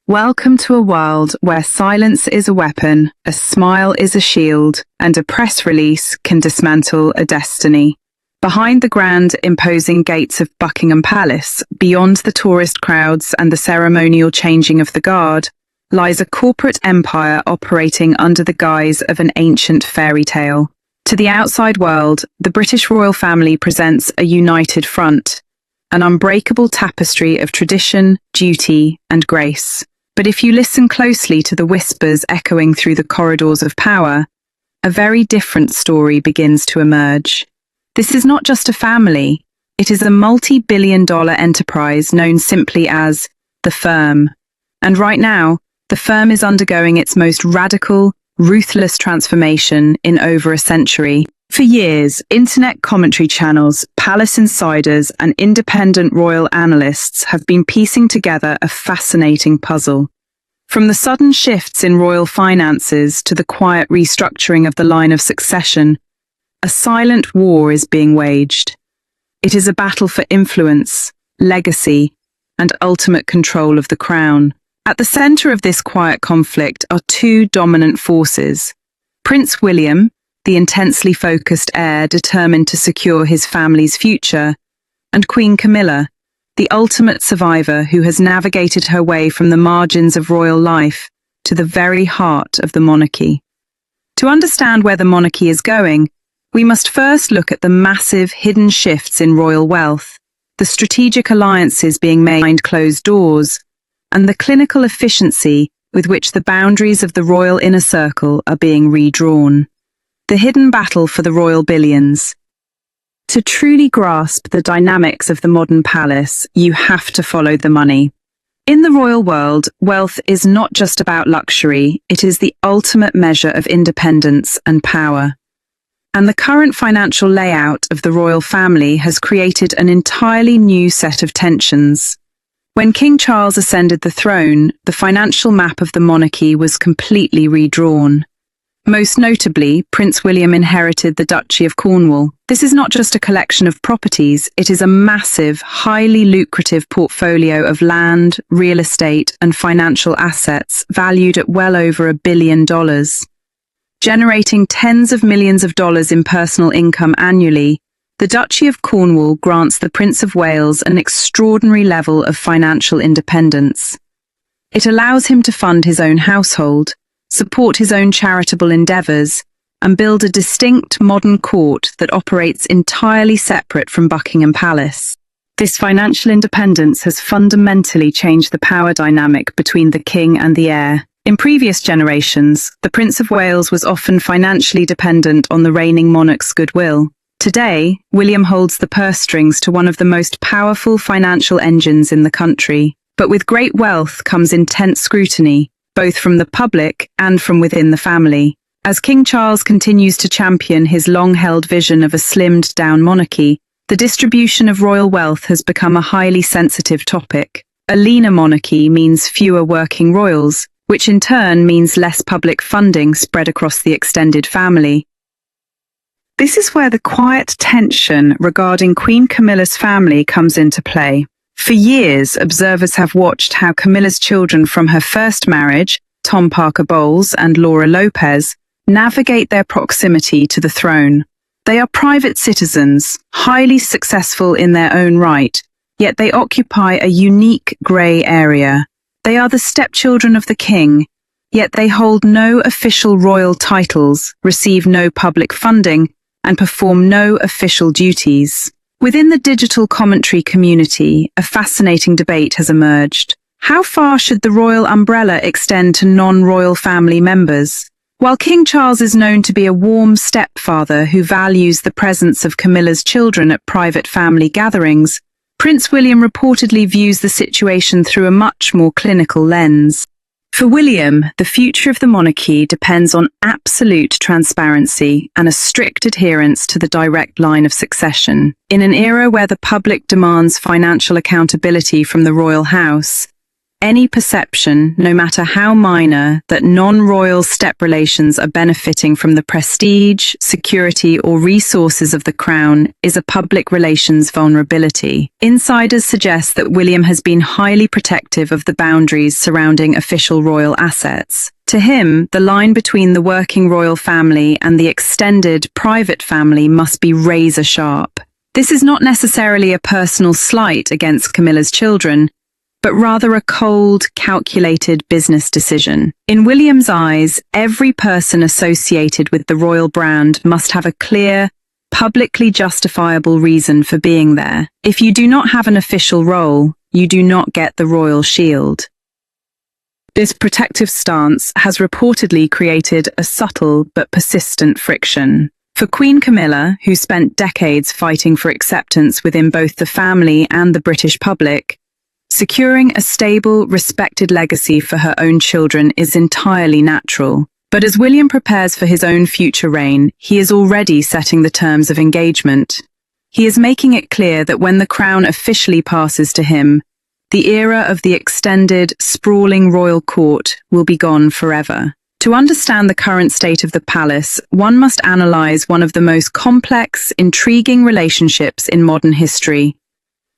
Welcome to a world where silence is a weapon, a smile is a shield, and a press release can dismantle a destiny. Behind the grand, imposing gates of Buckingham Palace, beyond the tourist crowds and the ceremonial changing of the guard, lies a corporate empire operating under the guise of an ancient fairy tale. To the outside world, the British royal family presents a united front, an unbreakable tapestry of tradition, duty, and grace. But if you listen closely to the whispers echoing through the corridors of power, a very different story begins to emerge. This is not just a family, it is a multi-billion-dollar enterprise known simply as the firm. And right now, the firm is undergoing its most radical, ruthless transformation in over a century. For years, internet commentary channels, palace insiders, and independent royal analysts have been piecing together a fascinating puzzle. From the sudden shifts in royal finances to the quiet restructuring of the line of succession, a silent war is being waged. It is a battle for influence, legacy, and ultimate control of the crown. At the center of this quiet conflict are two dominant forces: Prince William, the intensely focused heir determined to secure his family's future, and Queen Camilla, the ultimate survivor who has navigated her way from the margins of royal life to the very heart of the monarchy. To understand where the monarchy is going, we must first look at the massive hidden shifts in royal wealth, the strategic alliances being made behind closed doors, and the clinical efficiency with which the boundaries of the royal inner circle are being redrawn. The hidden battle for the royal billions. To truly grasp the dynamics of the modern palace, you have to follow the money. In the royal world, wealth is not just about luxury, it is the ultimate measure of independence and power. And the current financial layout of the royal family has created an entirely new set of tensions. When King Charles ascended the throne, the financial map of the monarchy was completely redrawn. Most notably, Prince William inherited the Duchy of Cornwall. This is not just a collection of properties, it is a massive, highly lucrative portfolio of land, real estate, and financial assets valued at well over $1 billion. Generating tens of millions of dollars in personal income annually, the Duchy of Cornwall grants the Prince of Wales an extraordinary level of financial independence. It allows him to fund his own household, support his own charitable endeavours, and build a distinct modern court that operates entirely separate from Buckingham Palace. This financial independence has fundamentally changed the power dynamic between the king and the heir. In previous generations, the Prince of Wales was often financially dependent on the reigning monarch's goodwill. Today, William holds the purse strings to one of the most powerful financial engines in the country. But with great wealth comes intense scrutiny, both from the public and from within the family. As King Charles continues to champion his long-held vision of a slimmed-down monarchy, the distribution of royal wealth has become a highly sensitive topic. A leaner monarchy means fewer working royals, which in turn means less public funding spread across the extended family. This is where the quiet tension regarding Queen Camilla's family comes into play. For years, observers have watched how Camilla's children from her first marriage, Tom Parker Bowles and Laura Lopez, navigate their proximity to the throne. They are private citizens, highly successful in their own right, yet they occupy a unique grey area. They are the stepchildren of the king, yet they hold no official royal titles, receive no public funding, and perform no official duties. Within the digital commentary community, a fascinating debate has emerged. How far should the royal umbrella extend to non-royal family members? While King Charles is known to be a warm stepfather who values the presence of Camilla's children at private family gatherings, Prince William reportedly views the situation through a much more clinical lens. For William, the future of the monarchy depends on absolute transparency and a strict adherence to the direct line of succession. In an era where the public demands financial accountability from the royal house, any perception, no matter how minor, that non-royal step relations are benefiting from the prestige, security, or resources of the crown is a public relations vulnerability. Insiders suggest that William has been highly protective of the boundaries surrounding official royal assets. To him, the line between the working royal family and the extended private family must be razor sharp. This is not necessarily a personal slight against Camilla's children, but rather a cold, calculated business decision. In William's eyes, every person associated with the royal brand must have a clear, publicly justifiable reason for being there. If you do not have an official role, you do not get the royal shield. This protective stance has reportedly created a subtle but persistent friction. For Queen Camilla, who spent decades fighting for acceptance within both the family and the British public, securing a stable, respected legacy for her own children is entirely natural. But as William prepares for his own future reign, he is already setting the terms of engagement. He is making it clear that when the crown officially passes to him, the era of the extended, sprawling royal court will be gone forever. To understand the current state of the palace, one must analyze one of the most complex, intriguing relationships in modern history: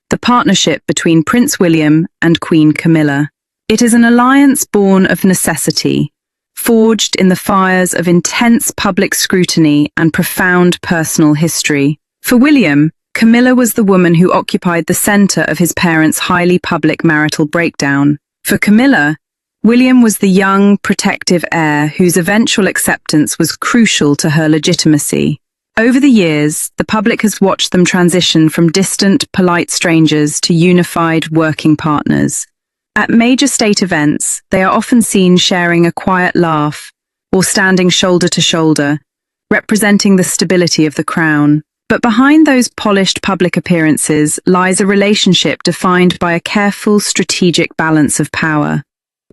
the partnership between Prince William and Queen Camilla. It is an alliance born of necessity, forged in the fires of intense public scrutiny and profound personal history. For William, Camilla was the woman who occupied the center of his parents' highly public marital breakdown. For Camilla, William was the young, protective heir whose eventual acceptance was crucial to her legitimacy. Over the years, the public has watched them transition from distant, polite strangers to unified working partners. At major state events, they are often seen sharing a quiet laugh or standing shoulder to shoulder, representing the stability of the crown. But behind those polished public appearances lies a relationship defined by a careful, strategic balance of power.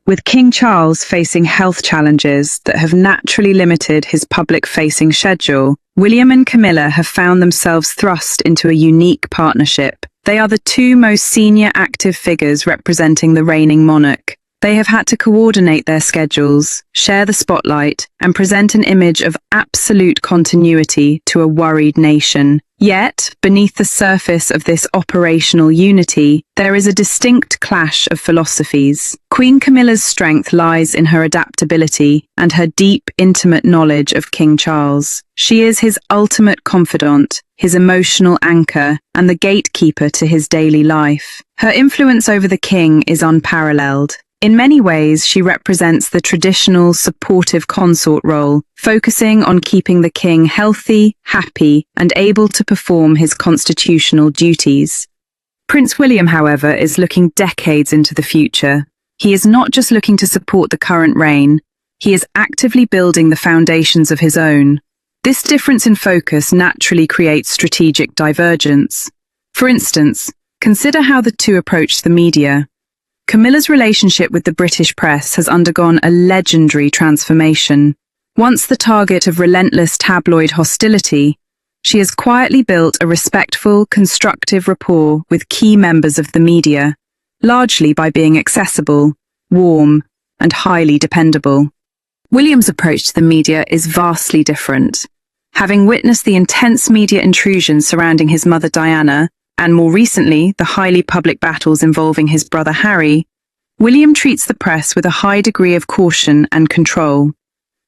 With King Charles facing health challenges that have naturally limited his public-facing schedule, William and Camilla have found themselves thrust into a unique partnership. They are the two most senior active figures representing the reigning monarch. They have had to coordinate their schedules, share the spotlight, and present an image of absolute continuity to a worried nation. Yet, beneath the surface of this operational unity, there is a distinct clash of philosophies. Queen Camilla's strength lies in her adaptability and her deep, intimate knowledge of King Charles. She is his ultimate confidant, his emotional anchor, and the gatekeeper to his daily life. Her influence over the king is unparalleled. In many ways, she represents the traditional supportive consort role, focusing on keeping the king healthy, happy, and able to perform his constitutional duties. Prince William, however, is looking decades into the future. He is not just looking to support the current reign, he is actively building the foundations of his own. This difference in focus naturally creates strategic divergence. For instance, consider how the two approach the media. Camilla's relationship with the British press has undergone a legendary transformation. Once the target of relentless tabloid hostility, she has quietly built a respectful, constructive rapport with key members of the media, largely by being accessible, warm, and highly dependable. William's approach to the media is vastly different. Having witnessed the intense media intrusion surrounding his mother Diana, and more recently, the highly public battles involving his brother Harry, William treats the press with a high degree of caution and control.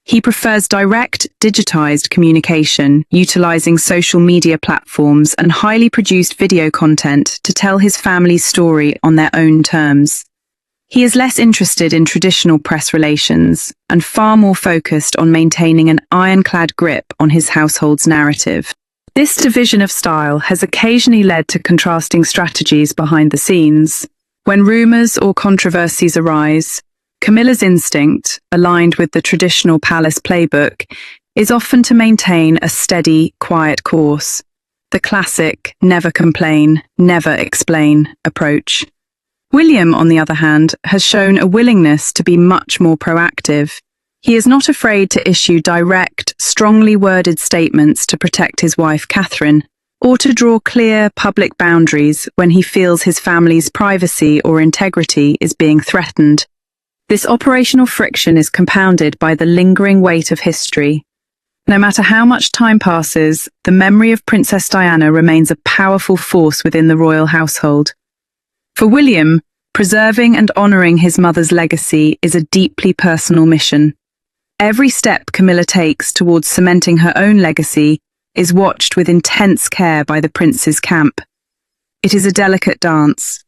He prefers direct, digitized communication, utilizing social media platforms and highly produced video content to tell his family's story on their own terms. He is less interested in traditional press relations and far more focused on maintaining an ironclad grip on his household's narrative. This division of style has occasionally led to contrasting strategies behind the scenes. When rumors or controversies arise, Camilla's instinct, aligned with the traditional palace playbook, is often to maintain a steady, quiet course. The classic never complain, never explain approach. William, on the other hand, has shown a willingness to be much more proactive. He is not afraid to issue direct, strongly worded statements to protect his wife Catherine, or to draw clear public boundaries when he feels his family's privacy or integrity is being threatened. This operational friction is compounded by the lingering weight of history. No matter how much time passes, the memory of Princess Diana remains a powerful force within the royal household. For William, preserving and honouring his mother's legacy is a deeply personal mission. Every step Camilla takes towards cementing her own legacy is watched with intense care by the prince's camp. It is a delicate dance,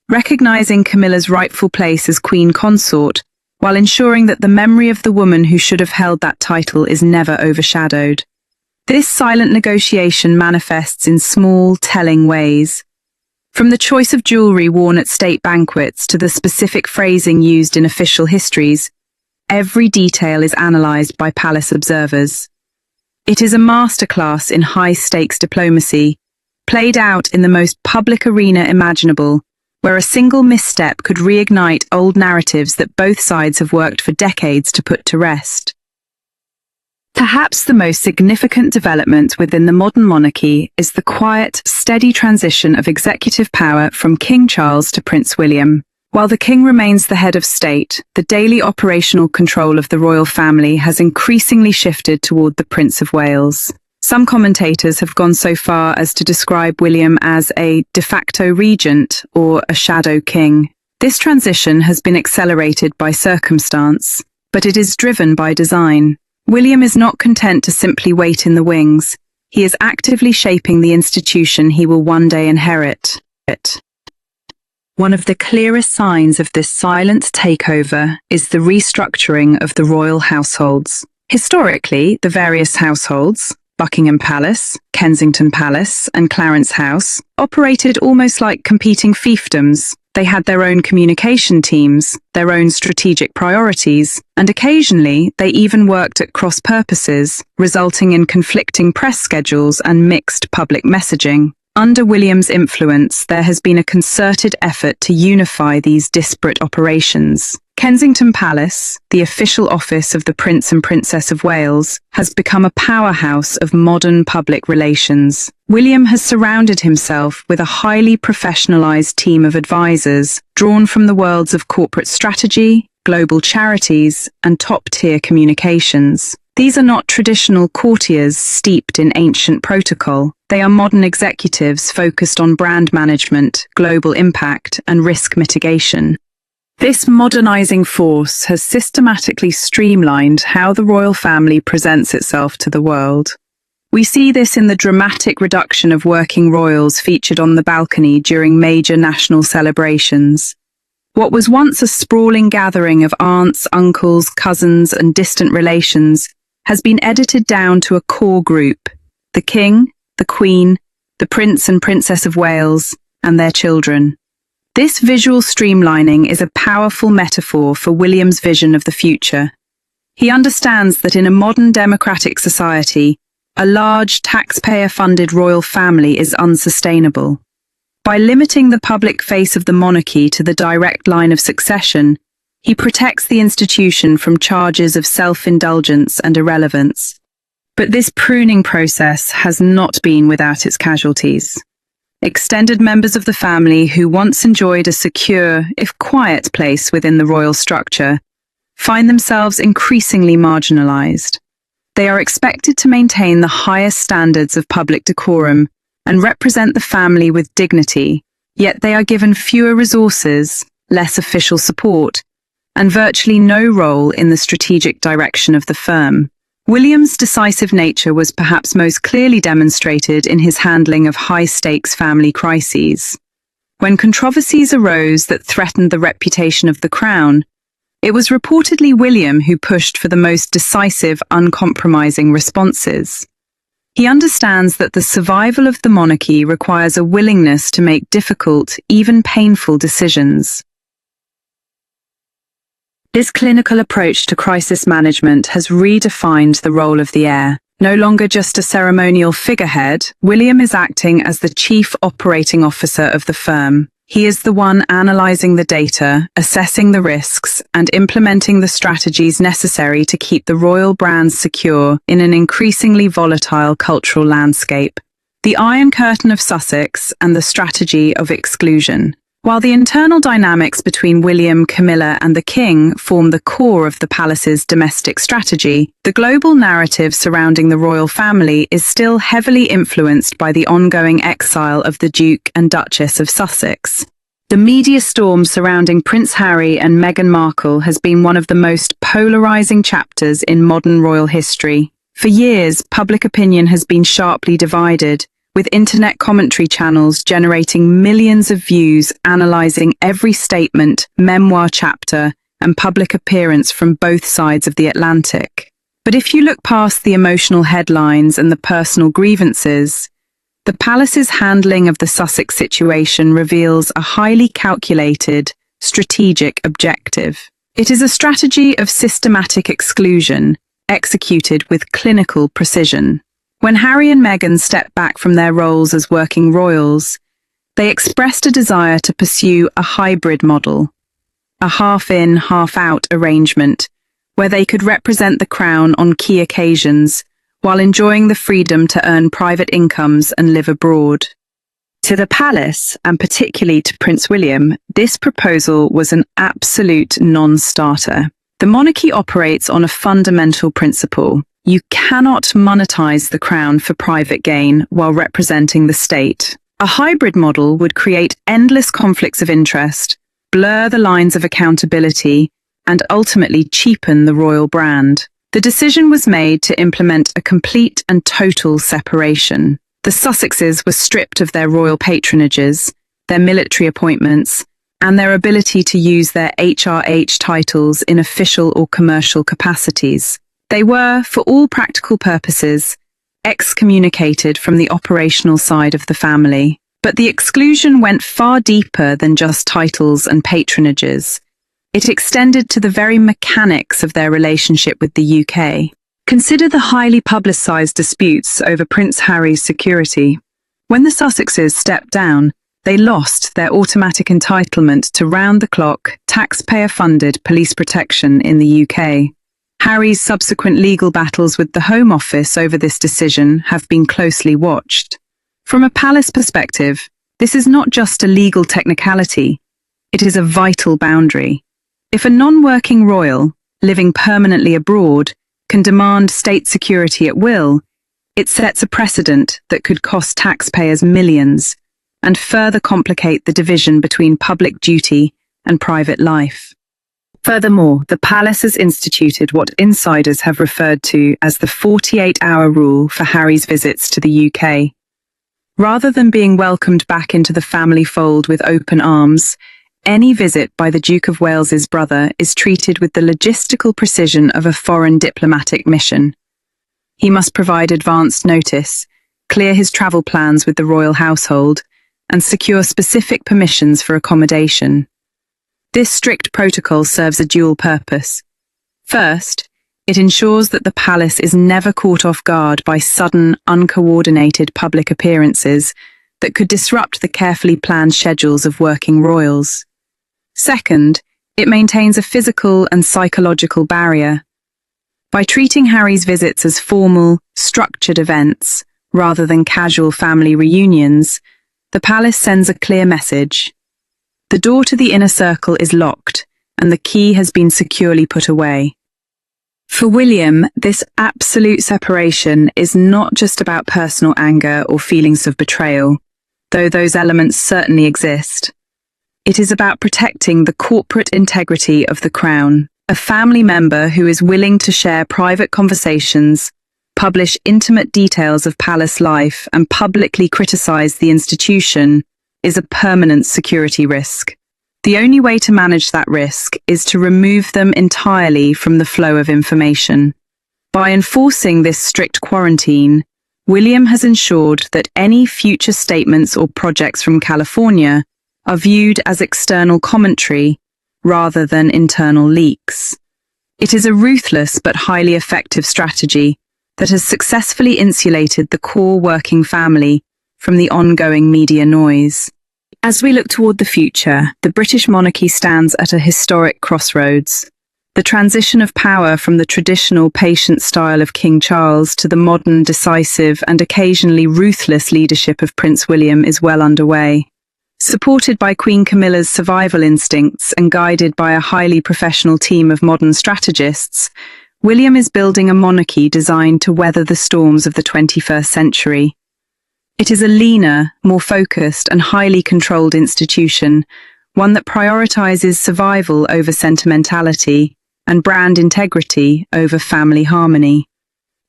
recognising Camilla's rightful place as queen consort, while ensuring that the memory of the woman who should have held that title is never overshadowed. This silent negotiation manifests in small, telling ways. From the choice of jewellery worn at state banquets to the specific phrasing used in official histories, every detail is analysed by palace observers. It is a masterclass in high-stakes diplomacy, played out in the most public arena imaginable, where a single misstep could reignite old narratives that both sides have worked for decades to put to rest. Perhaps the most significant development within the modern monarchy is the quiet, steady transition of executive power from King Charles to Prince William. While the king remains the head of state, the daily operational control of the royal family has increasingly shifted toward the Prince of Wales. Some commentators have gone so far as to describe William as a de facto regent or a shadow king. This transition has been accelerated by circumstance, but it is driven by design. William is not content to simply wait in the wings. He is actively shaping the institution he will one day inherit. One of the clearest signs of this silent takeover is the restructuring of the royal households. Historically, the various households, Buckingham Palace, Kensington Palace, and Clarence House, operated almost like competing fiefdoms. They had their own communication teams, their own strategic priorities, and occasionally they even worked at cross purposes, resulting in conflicting press schedules and mixed public messaging. Under William's influence, there has been a concerted effort to unify these disparate operations. Kensington Palace, the official office of the Prince and Princess of Wales, has become a powerhouse of modern public relations. William has surrounded himself with a highly professionalised team of advisors, drawn from the worlds of corporate strategy, global charities, and top-tier communications. These are not traditional courtiers steeped in ancient protocol. They are modern executives focused on brand management, global impact, and risk mitigation. This modernizing force has systematically streamlined how the royal family presents itself to the world. We see this in the dramatic reduction of working royals featured on the balcony during major national celebrations. What was once a sprawling gathering of aunts, uncles, cousins, and distant relations has been edited down to a core group: the King, the Queen, the Prince and Princess of Wales, and their children. This visual streamlining is a powerful metaphor for William's vision of the future. He understands that in a modern democratic society, a large taxpayer-funded royal family is unsustainable. By limiting the public face of the monarchy to the direct line of succession, he protects the institution from charges of self-indulgence and irrelevance. But this pruning process has not been without its casualties. Extended members of the family who once enjoyed a secure, if quiet, place within the royal structure find themselves increasingly marginalized. They are expected to maintain the highest standards of public decorum and represent the family with dignity, yet they are given fewer resources, less official support, and virtually no role in the strategic direction of the firm. William's decisive nature was perhaps most clearly demonstrated in his handling of high-stakes family crises. When controversies arose that threatened the reputation of the crown, it was reportedly William who pushed for the most decisive, uncompromising responses. He understands that the survival of the monarchy requires a willingness to make difficult, even painful decisions. This clinical approach to crisis management has redefined the role of the heir. No longer just a ceremonial figurehead, William is acting as the chief operating officer of the firm. He is the one analysing the data, assessing the risks, and implementing the strategies necessary to keep the royal brand secure in an increasingly volatile cultural landscape. The Iron Curtain of Sussex and the Strategy of Exclusion. While the internal dynamics between William, Camilla, and the King form the core of the palace's domestic strategy, the global narrative surrounding the royal family is still heavily influenced by the ongoing exile of the Duke and Duchess of Sussex. The media storm surrounding Prince Harry and Meghan Markle has been one of the most polarizing chapters in modern royal history. For years, public opinion has been sharply divided, with internet commentary channels generating millions of views analyzing every statement, memoir chapter, and public appearance from both sides of the Atlantic. But if you look past the emotional headlines and the personal grievances, the palace's handling of the Sussex situation reveals a highly calculated, strategic objective. It is a strategy of systematic exclusion, executed with clinical precision. When Harry and Meghan stepped back from their roles as working royals, they expressed a desire to pursue a hybrid model, a half-in, half-out arrangement, where they could represent the crown on key occasions while enjoying the freedom to earn private incomes and live abroad. To the palace, and particularly to Prince William, this proposal was an absolute non-starter. The monarchy operates on a fundamental principle. You cannot monetize the crown for private gain while representing the state. A hybrid model would create endless conflicts of interest, blur the lines of accountability, and ultimately cheapen the royal brand. The decision was made to implement a complete and total separation. The Sussexes were stripped of their royal patronages, their military appointments, and their ability to use their HRH titles in official or commercial capacities. They were, for all practical purposes, excommunicated from the operational side of the family. But the exclusion went far deeper than just titles and patronages. It extended to the very mechanics of their relationship with the UK. Consider the highly publicised disputes over Prince Harry's security. When the Sussexes stepped down, they lost their automatic entitlement to round-the-clock, taxpayer-funded police protection in the UK. Harry's subsequent legal battles with the Home Office over this decision have been closely watched. From a palace perspective, this is not just a legal technicality, it is a vital boundary. If a non-working royal, living permanently abroad, can demand state security at will, it sets a precedent that could cost taxpayers millions and further complicate the division between public duty and private life. Furthermore, the palace has instituted what insiders have referred to as the 48-hour rule for Harry's visits to the UK. Rather than being welcomed back into the family fold with open arms, any visit by the Duke of Wales's brother is treated with the logistical precision of a foreign diplomatic mission. He must provide advanced notice, clear his travel plans with the royal household, and secure specific permissions for accommodation. This strict protocol serves a dual purpose. First, it ensures that the palace is never caught off guard by sudden, uncoordinated public appearances that could disrupt the carefully planned schedules of working royals. Second, it maintains a physical and psychological barrier. By treating Harry's visits as formal, structured events, rather than casual family reunions, the palace sends a clear message. The door to the inner circle is locked, and the key has been securely put away. For William, this absolute separation is not just about personal anger or feelings of betrayal, though those elements certainly exist. It is about protecting the corporate integrity of the crown. A family member who is willing to share private conversations, publish intimate details of palace life, and publicly criticize the institution is a permanent security risk. The only way to manage that risk is to remove them entirely from the flow of information. By enforcing this strict quarantine, William has ensured that any future statements or projects from California are viewed as external commentary rather than internal leaks. It is a ruthless but highly effective strategy that has successfully insulated the core working family from the ongoing media noise. As we look toward the future, the British monarchy stands at a historic crossroads. The transition of power from the traditional patient style of King Charles to the modern, decisive, and occasionally ruthless leadership of Prince William is well underway. Supported by Queen Camilla's survival instincts and guided by a highly professional team of modern strategists, William is building a monarchy designed to weather the storms of the 21st century. It is a leaner, more focused, and highly controlled institution, one that prioritizes survival over sentimentality and brand integrity over family harmony.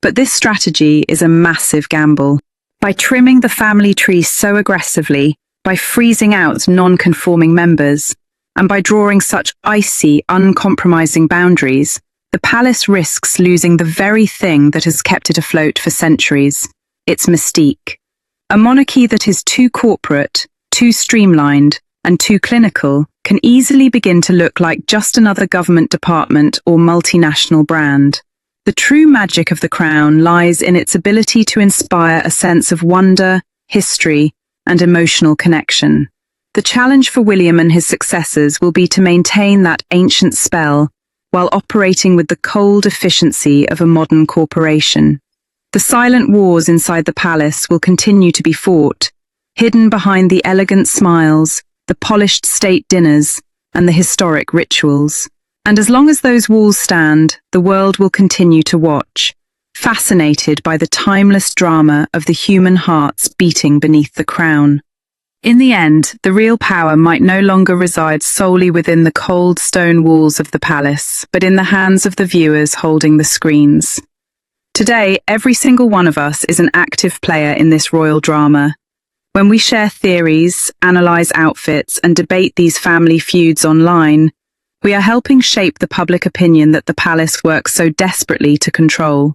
But this strategy is a massive gamble. By trimming the family tree so aggressively, by freezing out non-conforming members, and by drawing such icy, uncompromising boundaries, the palace risks losing the very thing that has kept it afloat for centuries, its mystique. A monarchy that is too corporate, too streamlined, and too clinical can easily begin to look like just another government department or multinational brand. The true magic of the crown lies in its ability to inspire a sense of wonder, history, and emotional connection. The challenge for William and his successors will be to maintain that ancient spell while operating with the cold efficiency of a modern corporation. The silent wars inside the palace will continue to be fought, hidden behind the elegant smiles, the polished state dinners, and the historic rituals. And as long as those walls stand, the world will continue to watch, fascinated by the timeless drama of the human hearts beating beneath the crown. In the end, the real power might no longer reside solely within the cold stone walls of the palace, but in the hands of the viewers holding the screens. Today, every single one of us is an active player in this royal drama. When we share theories, analyze outfits, and debate these family feuds online, we are helping shape the public opinion that the palace works so desperately to control.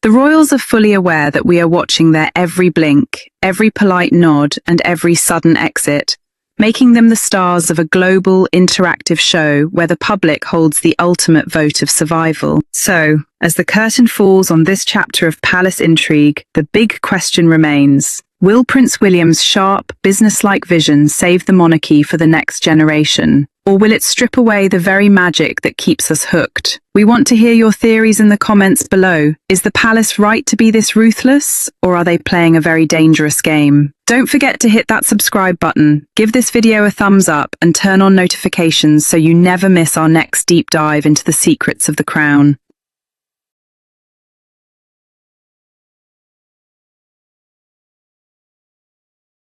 The royals are fully aware that we are watching their every blink, every polite nod, and every sudden exit, making them the stars of a global, interactive show where the public holds the ultimate vote of survival. So, as the curtain falls on this chapter of palace intrigue, the big question remains: will Prince William's sharp, business-like vision save the monarchy for the next generation? Or will it strip away the very magic that keeps us hooked? We want to hear your theories in the comments below. Is the palace right to be this ruthless, or are they playing a very dangerous game? Don't forget to hit that subscribe button, give this video a thumbs up, and turn on notifications so you never miss our next deep dive into the secrets of the crown.